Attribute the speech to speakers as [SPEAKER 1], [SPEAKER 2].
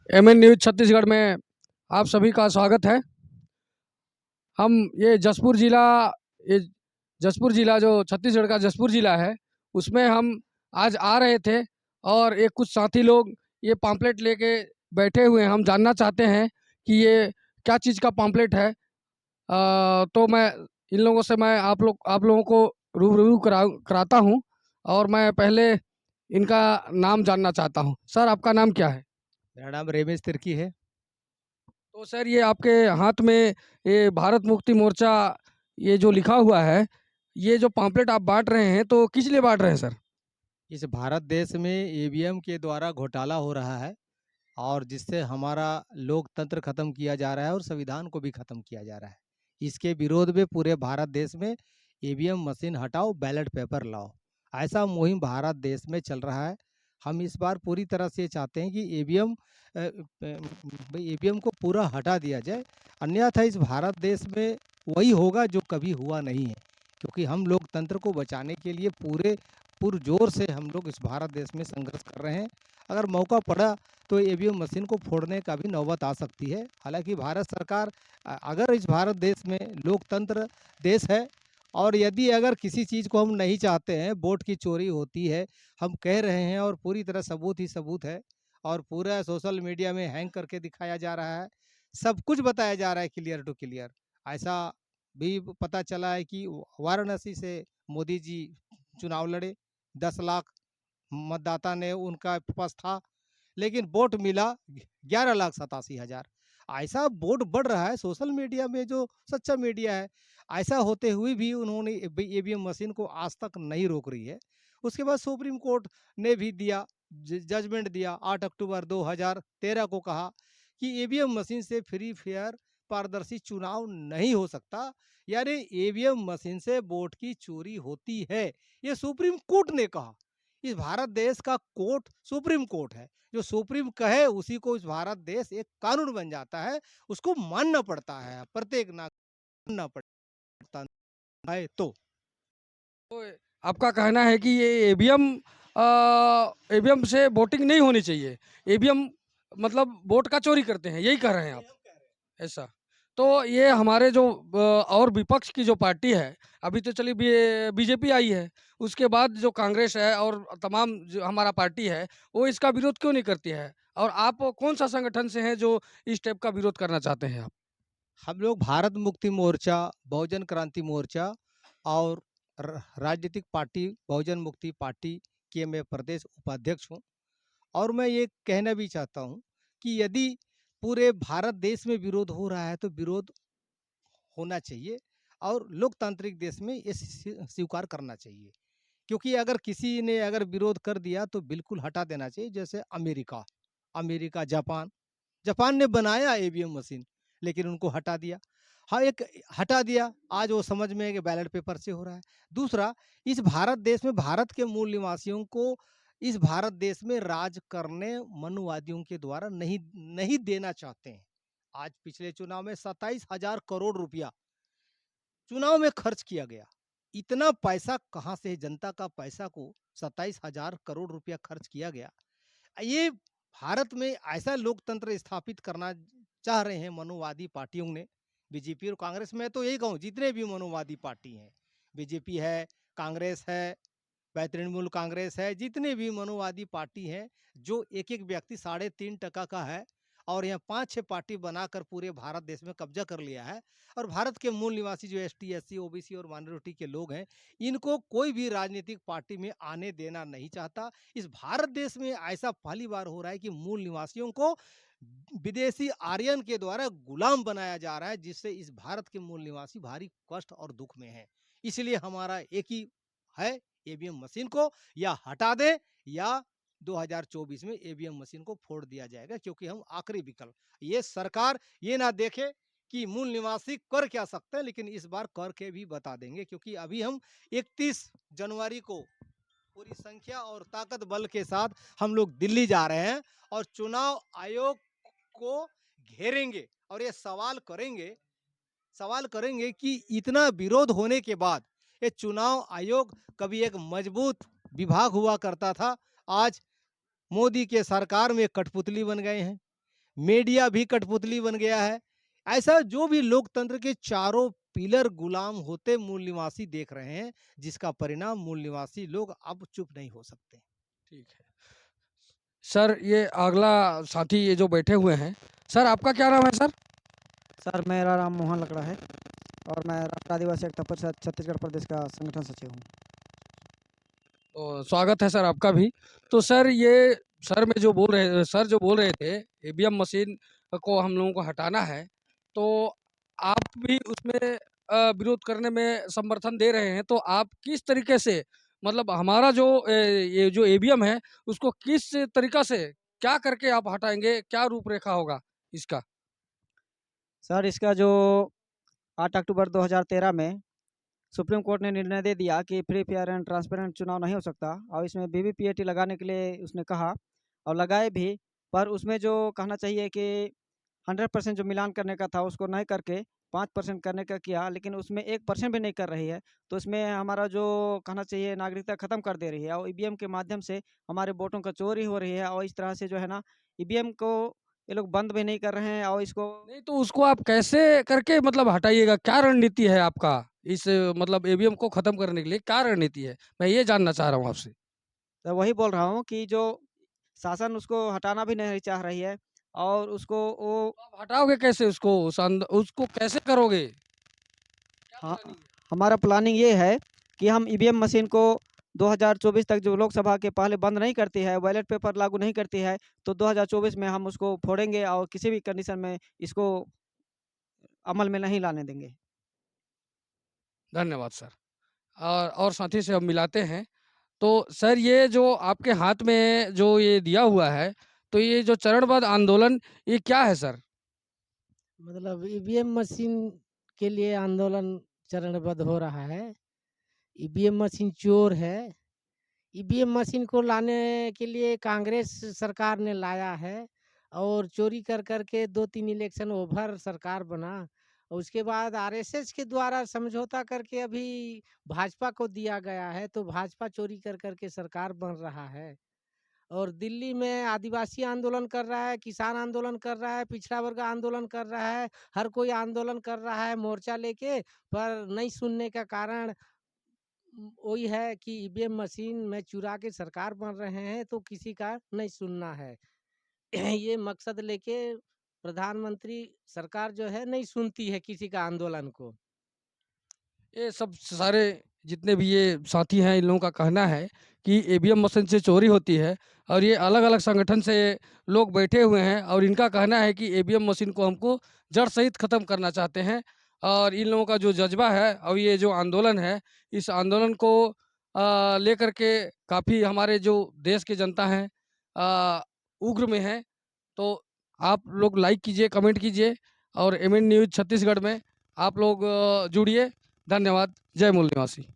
[SPEAKER 1] MN news Chhattisgarh में आप सभी का स्वागत है। हम ये जसपुर ज़िला ये जसपुर ज़िला जो छत्तीसगढ़ का जसपुर ज़िला है, उसमें हम आज आ रहे थे और एक कुछ साथी लोग ये पॉम्पलेट लेके बैठे हुए हैं। हम जानना चाहते हैं कि ये क्या चीज़ का पॉम्पलेट है। तो मैं इन लोगों से मैं आप लोगों को रूबरू कराता हूँ और मैं पहले इनका नाम जानना चाहता हूँ। सर, आपका नाम क्या है?
[SPEAKER 2] मेरा नाम रेमेश तिर्की है।
[SPEAKER 1] तो सर, ये आपके हाथ में ये भारत मुक्ति मोर्चा ये जो लिखा हुआ है, ये जो पॉम्पलेट आप बांट रहे हैं तो किस लिए बांट रहे हैं सर?
[SPEAKER 2] इस भारत देश में ईवीएम के द्वारा घोटाला हो रहा है और जिससे हमारा लोकतंत्र खत्म किया जा रहा है और संविधान को भी खत्म किया जा रहा है। इसके विरोध में पूरे भारत देश में ईवीएम मशीन हटाओ, बैलेट पेपर लाओ, ऐसा मुहिम भारत देश में चल रहा है। हम इस बार पूरी तरह से चाहते हैं कि ईवीएम को पूरा हटा दिया जाए, अन्यथा इस भारत देश में वही होगा जो कभी हुआ नहीं है। क्योंकि हम लोकतंत्र को बचाने के लिए पूरे पुरजोर से हम लोग इस भारत देश में संघर्ष कर रहे हैं। अगर मौका पड़ा तो ईवीएम मशीन को फोड़ने का भी नौबत आ सकती है। हालांकि भारत सरकार अगर इस भारत देश में लोकतंत्र देश है और यदि अगर किसी चीज़ को हम नहीं चाहते हैं, वोट की चोरी होती है, हम कह रहे हैं और पूरी तरह सबूत ही सबूत है और पूरा सोशल मीडिया में हैंग करके दिखाया जा रहा है, सब कुछ बताया जा रहा है क्लियर टू क्लियर। ऐसा भी पता चला है कि वाराणसी से मोदी जी चुनाव लड़े, 10 लाख मतदाता ने उनका पास था, लेकिन वोट मिला 11,87,000। ऐसा वोट बढ़ रहा है सोशल मीडिया में, जो सच्चा मीडिया है। ऐसा होते हुए भी उन्होंने ईवीएम मशीन को आज तक नहीं रोक रही है। उसके बाद सुप्रीम कोर्ट ने भी दिया, जजमेंट दिया 8 अक्टूबर 2013 को, कहा कि ईवीएम मशीन से फ्री फेयर पारदर्शी चुनाव नहीं हो सकता, यानी ईवीएम मशीन से वोट की चोरी होती है, ये सुप्रीम कोर्ट ने कहा। इस भारत देश का कोर्ट सुप्रीम कोर्ट है, जो सुप्रीम कहे उसी को इस भारत देश एक कानून बन जाता है, उसको मानना पड़ता है, प्रत्येक नागरिक मानना पड़ता है। तो
[SPEAKER 1] तो आपका कहना है कि ये ईवीएम से वोटिंग नहीं होनी चाहिए। ईवीएम मतलब वोट का चोरी करते हैं, यही कह रहे हैं आप? ऐसा। तो ये हमारे जो और विपक्ष की जो पार्टी है, अभी तो चलिए बीजेपी आई है, उसके बाद जो कांग्रेस है और तमाम जो हमारा पार्टी है, वो इसका विरोध क्यों नहीं करती है? और आप कौन-सा संगठन से हैं जो इस टाइप का विरोध करना चाहते हैं आप?
[SPEAKER 2] हम लोग भारत मुक्ति मोर्चा, बहुजन क्रांति मोर्चा और राजनीतिक पार्टी बहुजन मुक्ति पार्टी के मैं प्रदेश उपाध्यक्ष हूँ। और मैं ये कहना भी चाहता हूँ कि यदि पूरे भारत देश में विरोध हो रहा है तो विरोध होना चाहिए और लोकतांत्रिक देश में ये स्वीकार करना चाहिए। क्योंकि अगर किसी ने अगर विरोध कर दिया तो बिल्कुल हटा देना चाहिए। जैसे अमेरिका, जापान, जापान ने बनाया ईवीएम मशीन, लेकिन उनको हटा दिया। हाँ, एक हटा दिया, आज वो समझ में है कि बैलेट पेपर से हो रहा है। दूसरा, इस भारत देश में भारत के मूल निवासियों को इस भारत देश में राज करने मनुवादियों के द्वारा नहीं नहीं देना चाहते हैं। आज पिछले चुनाव में 27,000 करोड़ रुपया चुनाव में खर्च किया गया। इतना पैसा कहाँ से, जनता का पैसा को 27,000 करोड़ रुपया खर्च किया गया। ये भारत में ऐसा लोकतंत्र स्थापित करना चाह रहे हैं मनुवादी पार्टियों ने। बीजेपी और कांग्रेस में तो यही कहूँ, जितने भी मनुवादी पार्टी हैं, बीजेपी है, कांग्रेस है, तृणमूल कांग्रेस है, जितने भी मनुवादी पार्टी हैं, जो एक एक व्यक्ति 3.5% का है और यहाँ 5-6 पार्टी बनाकर पूरे भारत देश में कब्जा कर लिया है। और भारत के मूल निवासी जो एसटी, एससी, ओबीसी और माइनॉरिटी के लोग हैं, इनको कोई भी राजनीतिक पार्टी में आने देना नहीं चाहता। इस भारत देश में ऐसा पहली बार हो रहा है कि मूल निवासियों को विदेशी आर्यन के द्वारा गुलाम बनाया जा रहा है, जिससे इस भारत के मूल निवासी भारी कष्ट और दुख में हैं। इसलिए हमारा एक ही है, ईवीएम मशीन को या हटा दें या 2024 में ईवीएम मशीन को फोड़ दिया जाएगा, क्योंकि हम आखिरी विकल्प, ये सरकार ये ना देखे कि मूल निवासी कर क्या सकते हैं, लेकिन इस बार कर के भी बता देंगे। क्योंकि अभी हम 31 जनवरी को पूरी संख्या और ताकत बल के साथ हम लोग दिल्ली जा रहे हैं और चुनाव आयोग को घेरेंगे और ये सवाल करेंगे कि इतना विरोध होने के बाद ये चुनाव आयोग कभी एक मजबूत विभाग हुआ करता था, आज मोदी के सरकार में कठपुतली बन गए हैं। मीडिया भी कठपुतली बन गया है। ऐसा जो भी लोकतंत्र के चारों पिलर गुलाम होते मूल निवासी देख रहे हैं, जिसका परिणाम मूल निवासी लोग अब चुप नहीं हो सकते।
[SPEAKER 1] ठीक है सर। ये अगला साथी ये जो बैठे हुए हैं, सर आपका क्या नाम है सर?
[SPEAKER 3] सर मेरा नाम मोहन लकड़ा है और मैं राष्ट्रीय आदिवासी एकता परिषद छत्तीसगढ़ प्रदेश का संगठन सचिव हूँ।
[SPEAKER 1] तो स्वागत है सर आपका भी। तो सर ये सर जो बोल रहे थे ईवीएम मशीन को हम लोगों को हटाना है, तो आप भी उसमें विरोध करने में समर्थन दे रहे हैं। तो आप किस तरीके से, मतलब हमारा जो ये जो ईवीएम है उसको किस तरीका से क्या करके आप हटाएंगे, क्या रूपरेखा होगा इसका?
[SPEAKER 3] सर इसका जो 8 अक्टूबर 2013 में सुप्रीम कोर्ट ने निर्णय दे दिया कि फ्री फेयर एंड ट्रांसपेरेंट चुनाव नहीं हो सकता और इसमें वीवीपीएटी लगाने के लिए उसने कहा और लगाए भी। पर उसमें जो कहना चाहिए कि 100% जो मिलान करने का था उसको नहीं करके 5% करने का किया, लेकिन उसमें 1% भी नहीं कर रही है। तो इसमें हमारा जो कहना चाहिए नागरिकता ख़त्म कर दे रही है और ईवीएम के माध्यम से हमारे वोटों का चोरी हो रही है और इस तरह से जो है ना ईवीएम को ये लोग बंद भी नहीं कर रहे हैं और इसको
[SPEAKER 1] नहीं तो उसको आप कैसे करके मतलब हटाइएगा, क्या रणनीति है आपका इस मतलब ईवीएम को खत्म करने के लिए? क्या रणनीति है, मैं ये जानना चाह रहा हूँ आपसे।
[SPEAKER 3] तो वही बोल रहा हूँ कि जो शासन उसको हटाना भी नहीं चाह रही है और उसको वो
[SPEAKER 1] तो आप हटाओगे कैसे उसको, उसको कैसे करोगे, क्या
[SPEAKER 3] हाँ,
[SPEAKER 1] प्लानिंग है?
[SPEAKER 3] हमारा प्लानिंग ये है कि हम ईवीएम मशीन को 2024 तक जो लोकसभा के पहले बंद नहीं करती है, बैलेट पेपर लागू नहीं करती है, तो 2024 में हम उसको फोड़ेंगे और किसी भी कंडीशन में इसको अमल में नहीं लाने देंगे।
[SPEAKER 1] धन्यवाद सर। और साथी से हम मिलाते हैं। तो सर ये जो आपके हाथ में जो ये दिया हुआ है, तो ये जो चरणबद्ध आंदोलन, ये क्या है सर?
[SPEAKER 4] मतलब ईवीएम मशीन के लिए आंदोलन चरणबद्ध हो रहा है। ईवीएम मशीन चोर है। ईवीएम मशीन को लाने के लिए कांग्रेस सरकार ने लाया है और चोरी कर कर के 2-3 इलेक्शन ओवर सरकार बना और उसके बाद आरएसएस के द्वारा समझौता करके अभी भाजपा को दिया गया है, तो भाजपा चोरी कर कर के सरकार बन रहा है। और दिल्ली में आदिवासी आंदोलन कर रहा है, किसान आंदोलन कर रहा है, पिछड़ा वर्ग आंदोलन कर रहा है, हर कोई आंदोलन कर रहा है मोर्चा लेके, पर नहीं सुनने का कारण वही है कि ईवीएम मशीन में चुरा के सरकार बन रहे हैं, तो किसी का नहीं सुनना है। ये मकसद लेके प्रधानमंत्री सरकार जो है नहीं सुनती है किसी का आंदोलन को।
[SPEAKER 1] ये सब सारे जितने भी ये साथी हैं, इन लोगों का कहना है कि ईवीएम मशीन से चोरी होती है और ये अलग-अलग संगठन से लोग बैठे हुए हैं और इनका कहना है कि ईवीएम मशीन को हमको जड़ सहित ख़त्म करना चाहते हैं। और इन लोगों का जो जज़्बा है और ये जो आंदोलन है, इस आंदोलन को लेकर के काफ़ी हमारे जो देश की जनता है उग्र में है। तो आप लोग लाइक कीजिए, कमेंट कीजिए और एमएन न्यूज़ छत्तीसगढ़ में आप लोग जुड़िए। धन्यवाद। जय मूल निवासी।